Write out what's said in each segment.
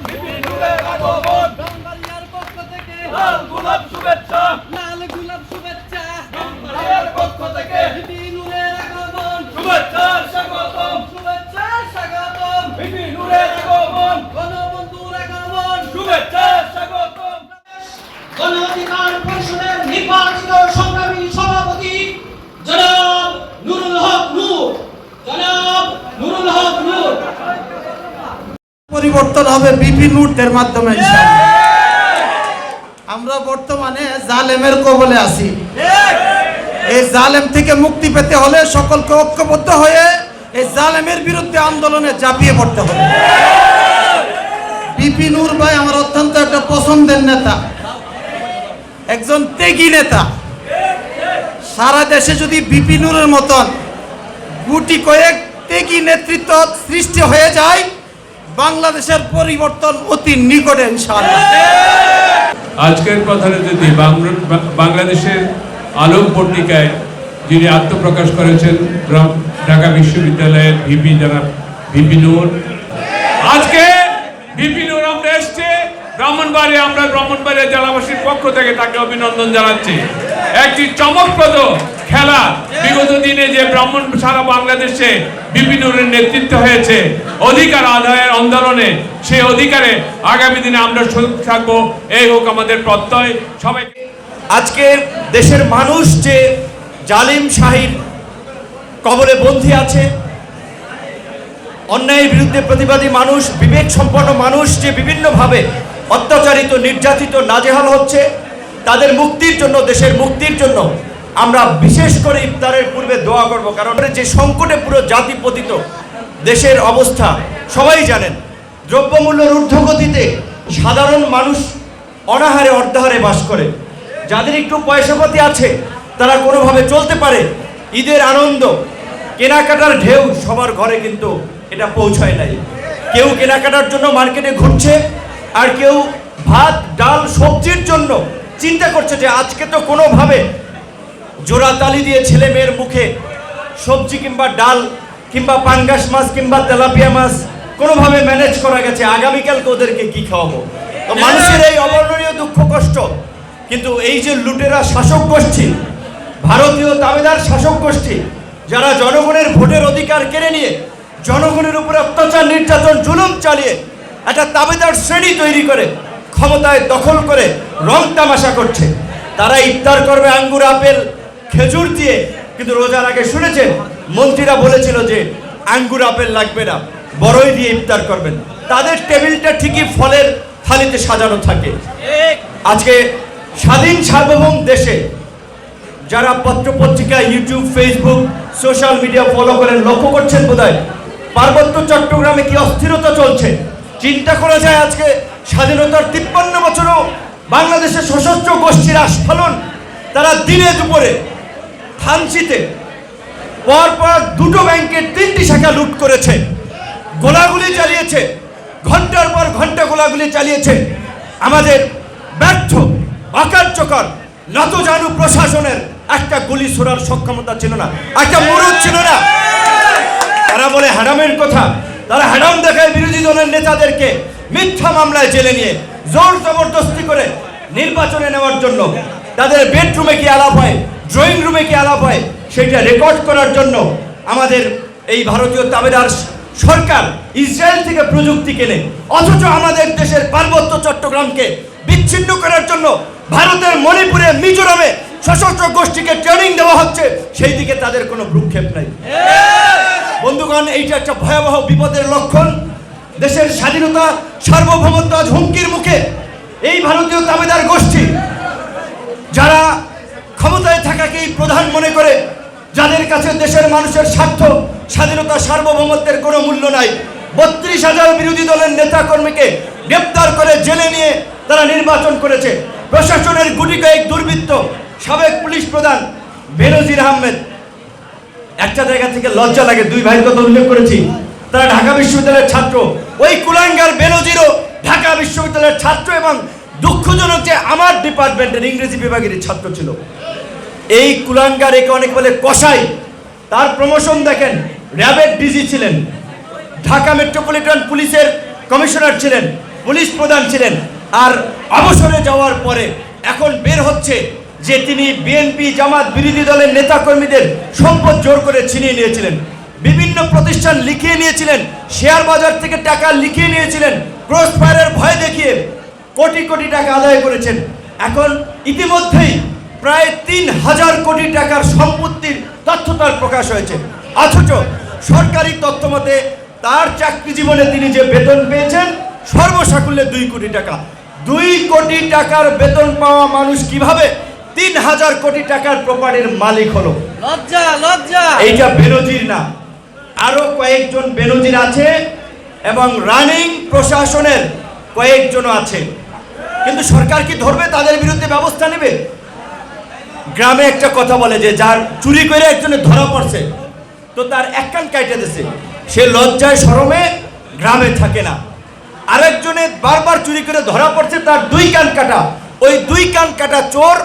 বিপিনুরের আগমন ব্রাহ্মণবাড়িয়ার পক্ষ থেকে লাল গোলাপ শুভেচ্ছা লাল গোলাপ শুভেচ্ছা ব্রাহ্মণবাড়িয়ার পক্ষ থেকে বিপিনুরের আগমন শুভেচ্ছা স্বাগতম শুভেচ্ছা স্বাগতম বিপিনুরের আগমন গণবন্ধুর আগমন শুভেচ্ছা স্বাগতম গণ অধিকার পরিষদের নির্বাচিত সংগ্রামী সভাপতি জনাব নুরুল হক নূর, জনাব নুরুল হক নূর। পরিবর্তন হবে বিপিনুরদের মাধ্যমে ইনশাআল্লাহ। আমরা বর্তমানে জালেমের কবলে আছি। এই জালেম থেকে মুক্তি পেতে হলে সকলকে ঐক্যবদ্ধ হয়ে এই জালেমের বিরুদ্ধে আন্দোলনে ঝাঁপিয়ে পড়তে হবে। বিপিনুর ভাই আমার অত্যন্ত একটা পছন্দের নেতা, একজন ত্যাগী নেতা। সারা দেশে যদি বিপিনুরের মতন গুটি কয়েক ত্যাগী নেতৃত্ব সৃষ্টি হয়ে যায়, বাংলাদেশের পরিবর্তন অতি নিকটে ইনশাআল্লাহ। আজকের কথাটা যদি বাংলাদেশের আলোক পত্রিকায় যিনি আত্মপ্রকাশ করেছেন ঢাকা বিশ্ববিদ্যালয়ের ভিপি জনাব ভিপি নূর, আজকে ভিপি নূর আমরা এসছে ব্রাহ্মণবাড়িয়া, আমরা ব্রাহ্মণবাড়িয়া জেলাবাসীর পক্ষ থেকে তাকে অভিনন্দন জানাচ্ছি। একটি চমকপ্রদ খেলা বিগত দিনে যে ব্রাহ্মণ সারা বাংলাদেশে ভিপি নূরের নেতৃত্ব হয়েছে অধিকার আদায়ের আন্দোলনে, সেই অধিকারে আগামী দিনে আমরা শহীদ থাকবো, এই হোক আমাদের প্রত্যয়। সবাই আজকে দেশের মানুষ যে জালিম শাহীর কবলে বন্দী আছে, অন্যায়ের বিরুদ্ধে প্রতিবাদী মানুষ, বিবেক সম্পন্ন মানুষ যে বিভিন্নভাবে অত্যাচারিত, নির্যাতিত, নাজেহাল হচ্ছে, তাদের মুক্তির জন্য, দেশের মুক্তির জন্য আমরা বিশেষ করে ইফতারের পূর্বে দোয়া করব। কারণ যে সংকটে পুরো জাতি পতিত, দেশের অবস্থা সবাই জানেন। দ্রব্যমূল্যের ঊর্ধ্বগতিতে সাধারণ মানুষ অনাহারে অর্ধাহারে বাস করে। যাদের একটু পয়সাপাতি আছে তারা কোনোভাবে চলতে পারে। ঈদের আনন্দ, কেনাকাটার ঢেউ সবার ঘরে কিন্তু এটা পৌঁছায় নাই। কেউ কেনাকাটার জন্য মার্কেটে ঘুরছে, আর কেউ ভাত, ডাল, সবজির জন্য চিন্তা করছে যে আজকে তো কোনোভাবে জোড়া তালি দিয়ে ছেলে মেয়ের মুখে সবজি কিংবা ডাল কিংবা পাঙ্গাস মাছ কিংবা তেলাপিয়া মাছ কোনোভাবে ম্যানেজ করা গেছে, আগামীকালকে ওদেরকে কি খাওয়াবো। তো মানুষের এই অবর্ণনীয় দুঃখ কষ্ট, কিন্তু এই যে লুটেরা শাসক গোষ্ঠী, ভারতীয় দাবেদার শাসক গোষ্ঠী, যারা জনগণের ভোটের অধিকার কেড়ে নিয়ে জনগণের উপরে অত্যাচার, নির্যাতন, জুলুম চালিয়ে একটা দাবেদার শ্রেণী তৈরি করে ক্ষমতায় দখল করে রং তামাশা করছে। তারা ইফতার করবে আঙ্গুর, আপেল, খেজুর দিয়ে, কিন্তু রোজার আগে শুনেছেন মন্ত্রীরা বলেছিল যে আঙ্গুর আপেল লাগবে না, বড়ই দিয়ে ইফতার করবেন। তাদের টেবিলটা ঠিকই ফলের থালিতে সাজানো থাকে। আজকে স্বাধীন সার্বভৌম দেশে যারা পত্রপত্রিকা, YouTube, Facebook, social media follow করেন, লক্ষ্য করছেন বোধহয় পার্বত্য চট্টগ্রামে কি অস্থিরতা চলছে। চিন্তা করা যায় আজকে স্বাধীনতার 53 বছরও বাংলাদেশের সশস্ত্র গোষ্ঠীর আস্ফালন। তারা দিনে দুপুরে থানচিতে পরপর দুটো ব্যাংকের 3টি শাখা লুট করেছে, গোলাগুলি চালিয়েছে, ঘন্টার পর ঘন্টা গোলাগুলি চালিয়েছে। আমাদের ব্যর্থ, অকার্যকর, নতজানু প্রশাসনের একটা গুলি ছোড়ার সক্ষমতা ছিল না, একটা মুরুদ ছিল না। তারা বলে হারামের কথা, তারা হারাম দেখায় বিরোধী দলের নেতাদেরকে মিথ্যা মামলায় জেলে নিয়ে জোর জবরদস্তি করে নির্বাচনে নেওয়ার জন্য। তাদের বেডরুমে কি আলাপ হয়, ড্রয়িং রুমে কি আলাপ হয়, সেটা রেকর্ড করার জন্য আমাদের এই ভারতীয় তাবেদার সরকার ইসরায়েল থেকে প্রযুক্তি কেনে, অথচ আমাদের দেশের পার্বত্য চট্টগ্রামকে বিচ্ছিন্ন করার জন্য ভারতের মণিপুরে, মিজোরামে সশস্ত্র গোষ্ঠীকে ট্রেনিং দেওয়া হচ্ছে, সেই দিকে তাদের কোনো ভ্রুক্ষেপ নাই। বন্ধুগণ, এইটা একটা ভয়াবহ বিপদের লক্ষণ। দেশের স্বাধীনতা, সার্বভৌমত্ব আজ হুমকির মুখে। এই ভারতীয় দাবেদার গোষ্ঠী যারা ক্ষমতায় থাকাকেই প্রধান মনে করে, যাদের কাছে দেশের মানুষের স্বার্থ, স্বাধীনতা, সার্বভৌমত্বের কোনো মূল্য নাই, 32,000 বিরোধী দলের নেতা কর্মীকে গ্রেপ্তার করে জেলে নিয়ে তারা নির্বাচন করেছে। প্রশাসনের গুটি কয়েক দুর্বৃত্ত, সাবেক পুলিশ প্রধান বেনজির আহমেদ, একটা জায়গা থেকে লজ্জা লাগে, দুই ভাইয়ের কথা উল্লেখ করেছি, তারা ঢাকা বিশ্ববিদ্যালয়ের ছাত্র। ওই কুলাঙ্গার বেনজিরও ঢাকা বিশ্ববিদ্যালয়ের ছাত্র, এবং দুঃখজনক যে আমার ডিপার্টমেন্টের ইংরেজি বিভাগের ছাত্র ছিল। এই কুলাঙ্গার, একে অনেক বলে কসাই, তার প্রমোশন দেখেন, র্যাবের ডিজি ছিলেন, ঢাকা মেট্রোপলিটন পুলিশের কমিশনার ছিলেন, পুলিশ প্রধান ছিলেন, আর অবসরে যাওয়ার পরে এখন বের হচ্ছে যে তিনি বিএনপি জামাত বিরোধী দলের নেতাকর্মীদের সম্পদ জোর করে ছিনিয়ে নিয়েছিলেন, বিভিন্ন প্রতিষ্ঠান লিখিয়ে নিয়েছিলেন, শেয়ার বাজার থেকে টাকা লিখিয়ে নিয়েছিলেন, ক্রস ফায়ারের ভয় দেখিয়ে কোটি কোটি টাকা আদায় করেছেন। এখন ইতিমধ্যেই প্রায় ৩,০০০ কোটি টাকার সম্পত্তির তথ্য তার প্রকাশ হয়েছে, অথচ সরকারি তথ্য মতে তার চাকরি জীবনে তিনি যে বেতন পেয়েছেন সর্বসাকুল্যে ২ কোটি টাকা। ২ কোটি টাকার বেতন পাওয়া মানুষ কিভাবে ৩,০০০ কোটি টাকার প্রপার্টির মালিক হলো? লজ্জা লজ্জা। এইটা বেনজির না, আরো কয়েকজন বেনজির আছে এবং রানিং প্রশাসনের কয়েকজন আছে, কিন্তু সরকার কি ধরবে? তাদের বিরুদ্ধে ব্যবস্থা নেবে? গ্রামে একটা কথা বলে যে যার চুরি করে একজনে ধরা পড়ছে তো তার এক কান কাইটে দিছে, সে লজ্জায় শরমে গ্রামে থাকে না। আরেকজনে বারবার চুরি করে ধরা পড়ছে, তার 2 কান কাটা। ওই 2 কান কাটা চোর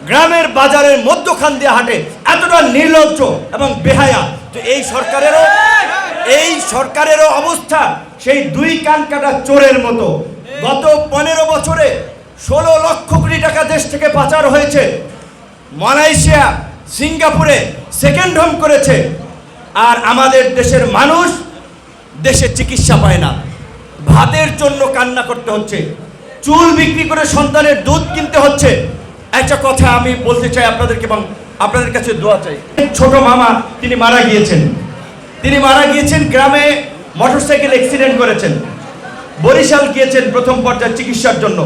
গ্রামের বাজারের মধ্যখান দিয়ে হাঁটে, এতটা নির্লজ্জ এবং বেহায়া। তো এই সরকারেরও অবস্থা সেই 2 কান কাটা চোরের মতো। গত 15 বছরে 16 লক্ষ কোটি টাকা দেশ থেকে পাচার হয়েছে। মালয়েশিয়া, সিঙ্গাপুরে সেকেন্ড হোম করেছে, আর আমাদের দেশের মানুষ দেশে চিকিৎসা পায় না, ভাতের জন্য কান্না করতে হচ্ছে, চুল বিক্রি করে সন্তানের দুধ কিনতে হচ্ছে। একটা কথা আমি বলতে চাই আপনাদেরকে এবং আপনাদের কাছে দোয়া চাই। ছোট মামা তিনি মারা গিয়েছেন গ্রামে, মোটরসাইকেল অ্যাক্সিডেন্ট করেছেন, বরিশাল গিয়েছেন প্রথম পর্যায়ে চিকিৎসার জন্য,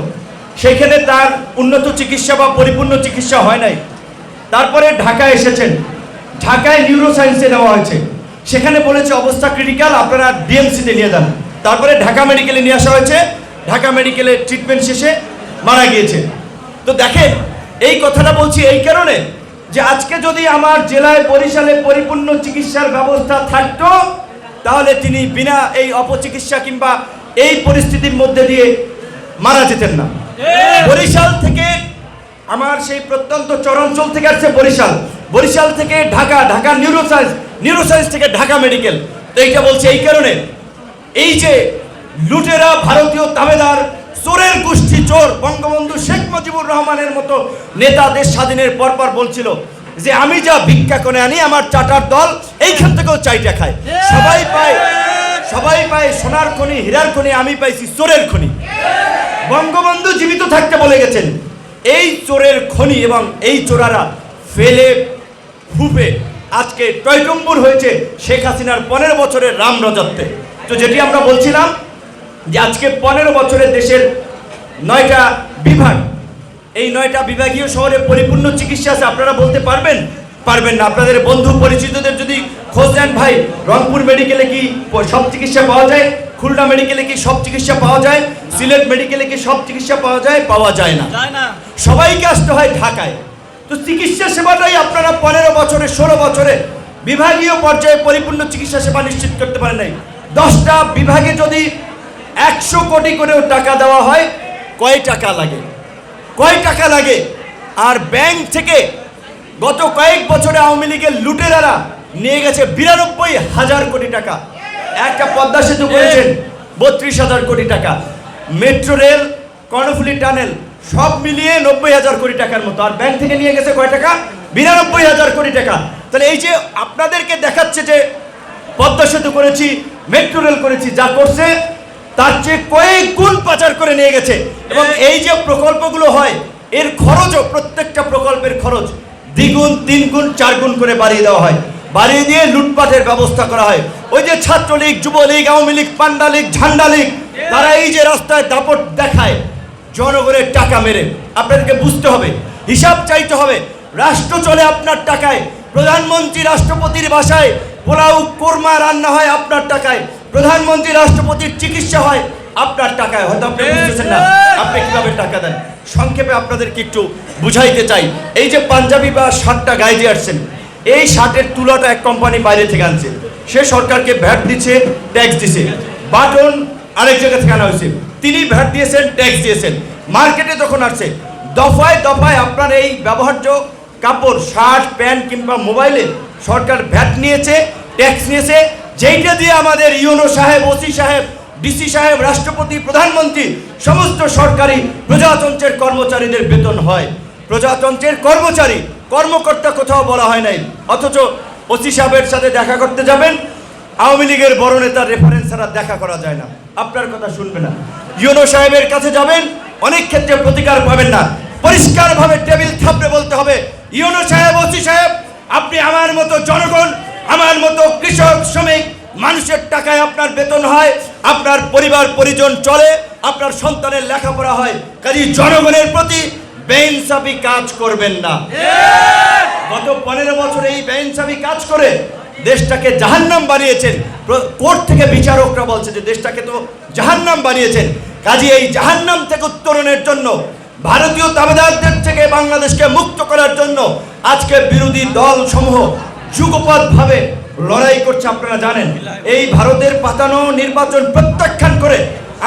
সেখানে তার উন্নত চিকিৎসা বা পরিপূর্ণ চিকিৎসা হয় নাই। তারপরে ঢাকায় এসেছেন, ঢাকায় নিউরোসায়েন্সে নেওয়া হয়েছে, সেখানে বলেছে অবস্থা ক্রিটিক্যাল, আপনারা ডিএমসিতে নিয়ে যান। তারপরে ঢাকা মেডিকেলে নিয়ে আসা হয়েছে, ঢাকা মেডিকেলে ট্রিটমেন্ট শেষে মারা গিয়েছে। তো দেখেন, এই কথাটা বলছি এই কারণে যে আজকে যদি আমার জেলায় বরিশালে পরিপূর্ণ চিকিৎসার ব্যবস্থা থাকতো তাহলে তিনি বিনা এই অপচিকিৎসা কিংবা এই পরিস্থিতির মধ্যে দিয়ে মারা যেতেন না। বরিশাল থেকে আমার সেই প্রত্যন্ত চরাঞ্চল থেকে আসছে বরিশাল থেকে ঢাকা নিউরোসায়েন্স থেকে ঢাকা মেডিকেল। তো এইটা বলছে এই কারণে, এই যে লুটেরা ভারতীয় তাবেদার চোরের গোষ্ঠী চোর বঙ্গবন্ধু শেখ মুজিবুর রহমানের মতো নেতা দেশ স্বাধীনের পরপর বলছিল যে আমি যা ভিক্ষা করে আনি আমার চাটার দল এইখান থেকেও চাইটা খায়, সবাই পায় সোনার খনি হীরার খনি, আমি পাইছি চোরের খনি। বঙ্গবন্ধু জীবিত থাকতে বলে গেছেন এই চোরের খনি এবং এই চোরারা ফেলে ফুপে আজকে টয়টম্বুর হয়েছে শেখ হাসিনার 15 বছরের রাম রাজত্বে। তো যেটি আমরা বলছিলাম যে আজকে 15 বছরে দেশের 9টা বিভাগ, এই 9টা বিভাগীয় শহরে পরিপূর্ণ চিকিৎসা আছে। আপনারা বলতে পারবেন না? আপনাদের বন্ধু পরিচিতদের যদি খোঁজ নেন, ভাই রংপুর মেডিকেলে কি সব চিকিৎসা পাওয়া যায়? খুলনা মেডিকেলে কি সব চিকিৎসা পাওয়া যায়? সিলেট মেডিকেলে কি সব চিকিৎসা পাওয়া যায়? পাওয়া যায় না। সবাইকে আসতে হয় ঢাকায়। তো চিকিৎসা সেবাটাই আপনারা 15 বছরে 16 বছরে বিভাগীয় পর্যায়ে পরিপূর্ণ চিকিৎসা সেবা নিশ্চিত করতে পারেন নাই। 10টা বিভাগে যদি 100 কোটি করেও টাকা দেওয়া হয়, কয় টাকা লাগে? আর ব্যাংক থেকে গত কয়েক বছরে আওয়ামী লীগের লুটেরারা নিয়ে গেছে 92,000 কোটি টাকা। একটা পদ্মা সেতু করেছেন 32,000 কোটি টাকা, মেট্রো রেল, কর্ণফুলী টানেল সব মিলিয়ে 90,000 কোটি টাকার মতো। আর ব্যাংক থেকে নিয়ে গেছে কয় টাকা? 92,000 কোটি টাকা। তাহলে এই যে আপনাদেরকে দেখাচ্ছে যে পদ্মা সেতু করেছি, মেট্রো রেল করেছি, যা করছে তার চেয়ে কয়েক গুণ পাচার করে নিয়ে গেছে। এবং এই যে প্রকল্পগুলো হয় এর খরচও, প্রত্যেকটা প্রকল্পের খরচ 2 গুণ 3 গুণ 4 গুণ করে বাড়িয়ে দেওয়া হয়, বাড়িয়ে দিয়ে লুটপাটের ব্যবস্থা করা হয়। ওই যে ছাত্রলীগ, যুবলীগ, আওয়ামী লীগ, পান্ডা লীগ, ঝান্ডা লীগ, তারা এই যে রাস্তায় দাপট দেখায় জনগণের টাকা মেরে। আপনাদেরকে বুঝতে হবে, হিসাব চাইতে হবে। রাষ্ট্র চলে আপনার টাকায়, প্রধানমন্ত্রী রাষ্ট্রপতির বাসায় পোলাও কোরমা রান্না হয় আপনার টাকায়, প্রধানমন্ত্রী রাষ্ট্রপতির চিকিৎসা হয় আপনার টাকায়। হয়তো আপনি বুঝতেছেন না আপনি কিভাবে টাকা দেন। সংক্ষেপে আপনাদেরকে একটু বুঝাইতে চাই, এই যে পাঞ্জাবি বা শার্টটা গায়ে দিয়ে আসছেন, এই শার্টের তুলাটা এক কোম্পানি বাইরে থেকে আনছে, সে সরকারকে ভ্যাট দিচ্ছে, ট্যাক্স দিছে। বাটন আরেক জায়গা থেকে আনা হয়েছে, তিনি ভ্যাট দিয়েছেন, ট্যাক্স দিয়েছেন। মার্কেটে যখন আসছে দফায় দফায় আপনার এই ব্যবহার্য কাপড়, শার্ট, প্যান্ট কিংবা মোবাইলে সরকার ভ্যাট নিয়েছে, ট্যাক্স নিয়েছে, যেইটা দিয়ে আমাদের ইউনো সাহেব, ওসি সাহেব, ডিসি সাহেব, রাষ্ট্রপতি, প্রধানমন্ত্রী, সমস্ত সরকারি প্রজাতন্ত্রের কর্মচারীদের বেতন হয়। প্রজাতন্ত্রের কর্মচারী, কর্মকর্তা কোথাও বলা হয় নাই, অথচ ওসি সাহেবের সাথে দেখা করতে যাবেন, আওয়ামী লীগের বড় নেতার রেফারেন্স ছাড়া দেখা করা যায় না, আপনার কথা শুনবে না। ইউনো সাহেবের কাছে যাবেন, অনেক ক্ষেত্রে প্রতিকার পাবেন না। পরিষ্কারভাবে টেবিল থাপড়ে বলতে হবে, ইউনো সাহেব, ওসি সাহেব, আপনি আমার মতো জনগণ, আমার মতো কৃষক, শ্রমিক মানুষের টাকায় আপনার বেতন হয়, আপনার পরিবার পরিজন চলে, আপনার সন্তানের লেখাপড়া হয়, কাজেই জনগণের প্রতি বেইনসাফি কাজ করবেন না। গত 15 বছরে এই বেইনসাফি কাজ করে দেশটাকে জাহান্নাম বানিয়েছেন। কোর্ট থেকে বিচারকরা বলছে যে দেশটাকে তো জাহান্নাম বানিয়েছেন। কাজে এই জাহান্নাম থেকে উত্তরণের জন্য, ভারতীয় তাবেদারদের থেকে বাংলাদেশকে মুক্ত করার জন্য আজকে বিরোধী দল সমূহ যুগপৎভাবে লড়াই করছে। আপনারা জানেন, এই ভারতের পাতানো নির্বাচন প্রত্যাখ্যান করে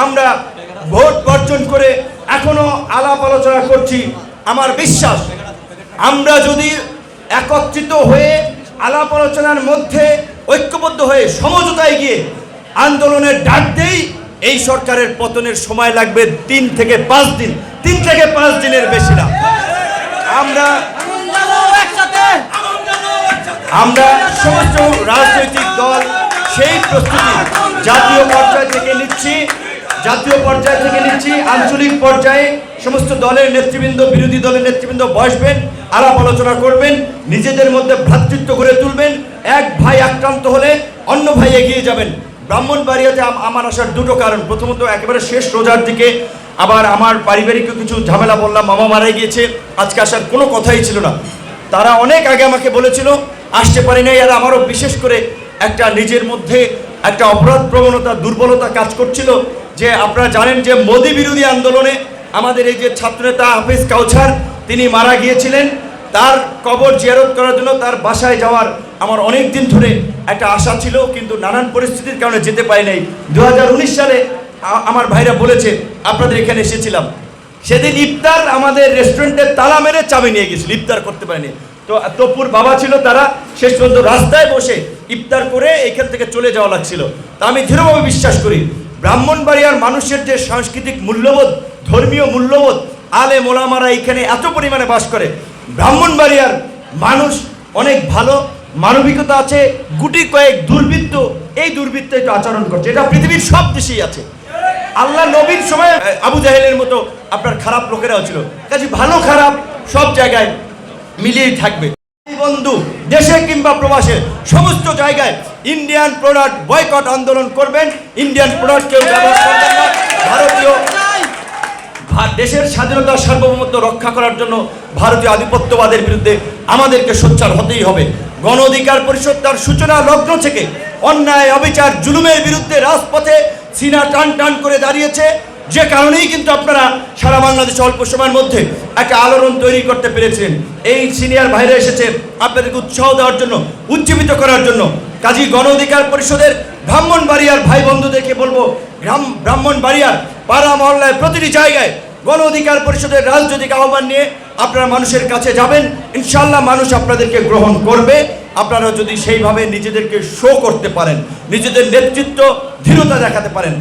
আমরা ভোট বর্জন করে এখনো আলাপ আলোচনা করছি। আমার বিশ্বাস, আমরা যদি একত্রিত হয়ে আলাপ আলোচনার মধ্যে ঐক্যবদ্ধ হয়ে সমঝোতায় গিয়ে আন্দোলনের ডাক দেই, এই সরকারের পতনের সময় লাগবে 3 থেকে 5 দিন, 3 থেকে 5 দিনের বেশি না। আমরা সমস্ত রাজনৈতিক দল সেই প্রস্তুতি জাতীয় পর্যায় থেকে নিচ্ছি, আঞ্চলিক পর্যায়ে সমস্ত দলের নেতৃবৃন্দ, বিরোধী দলের নেতৃবৃন্দ বসবেন, আলাপ আলোচনা করবেন, নিজেদের মধ্যে ভ্রাতৃত্ব গড়ে তুলবেন। এক ভাই আক্রান্ত হলে অন্য ভাই এগিয়ে যাবেন। ব্রাহ্মণবাড়িয়াতে আমার আসার 2টো কারণ। প্রথমত, একেবারে শেষ রোজার দিকে আবার আমার পারিবারিক কিছু ঝামেলা বললাম, মামা মারা গিয়েছে, আজকে আসার কোনো কথাই ছিল না। তারা অনেক আগে আমাকে বলেছিল, আসতে পারি নাই। আর আমারও বিশেষ করে একটা নিজের মধ্যে একটা অপরাধ প্রবণতা, দুর্বলতা কাজ করছিল। যে আপনারা জানেন যে মোদি বিরোধী আন্দোলনে আমাদের এই যে ছাত্রনেতা হাফিজ কাউছার, তিনি মারা গিয়েছিলেন। তার কবর জিয়ারত করার জন্য তার বাসায় যাওয়ার আমার অনেক দিন ধরে একটা আশা ছিল, কিন্তু নানান পরিস্থিতির কারণে যেতে পারি নাই। 2019 সালে আমার ভাইরা বলেছে, আপনাদের এখানে এসেছিলাম, সেদিন ইফতার আমাদের রেস্টুরেন্টের তালা মেরে চাবি নিয়ে গেছিল, ইফতার করতে পারেনি। তো তপুর বাবা ছিল, তারা শেষ পর্যন্ত রাস্তায় বসে ইফতার করে এখান থেকে চলে যাওয়া লাগছিল। তা আমি দৃঢ়ভাবে বিশ্বাস করি, ব্রাহ্মণবাড়িয়ার মানুষের যে সাংস্কৃতিক মূল্যবোধ, ধর্মীয় মূল্যবোধ, আলেম ওলামারা এখানে এত পরিমাণে বাস করে। ব্রাহ্মণবাড়িয়ার মানুষ অনেক ভালো, মানবিকতা আছে। গুটি কয়েক দুর্বৃত্ত এই দুর্বৃত্তায়িত আচরণ করছে, এটা পৃথিবীর সব দেশেই আছে। আল্লাহ নবীর সময় আবু জাহেলের মতো আপনার খারাপ লোকেরাও ছিল। কাজে ভালো খারাপ সব জায়গায় মিলিয়েই থাকবে। বন্ধু, দেশে কিংবা প্রবাসে সমস্ত জায়গায় ইন্ডিয়ান প্রোডাক্ট বয়কট আন্দোলন করবেন। ইন্ডিয়ান প্রোডাক্ট কেউ ব্যবহার করবেন না। ভারতীয় দেশের স্বাধীনতা সার্বভৌমত্ব রক্ষা করার জন্য ভারতীয় আধিপত্যবাদের বিরুদ্ধে আমাদেরকে সোচ্চার হতেই হবে। গণ অধিকার পরিষদ তার সূচনা লগ্ন থেকে অন্যায়, অবিচার, জুলুমের বিরুদ্ধে রাজপথে সিনা টান টান করে দাঁড়িয়েছে। যে কারণেই কিন্তু আপনারা সারা বাংলাদেশে অল্প সময়ের মধ্যে একটা আলোড়ন তৈরি করতে পেরেছেন। এই সিনিয়র ভাইরা এসেছে আপনাদেরকে উৎসাহ দেওয়ার জন্য, উজ্জীবিত করার জন্য। কাজী গণ অধিকার পরিষদের ব্রাহ্মণবাড়িয়ার ভাই বন্ধুদেরকে বলবো, ব্রাহ্মণবাড়িয়ার পাড়া মহল্লায় প্রতিটি জায়গায় গণ অধিকার পরিষদের রাজনৈতিক আহ্বান নিয়ে আপনারা মানুষের কাছে যাবেন। ইনশাআল্লাহ মানুষ আপনাদেরকে গ্রহণ করবে। আপনারা যদি সেইভাবে নিজেদেরকে শো করতে পারেন, নিজেদের নেতৃত্ব, দৃঢ়তা দেখাতে পারেন।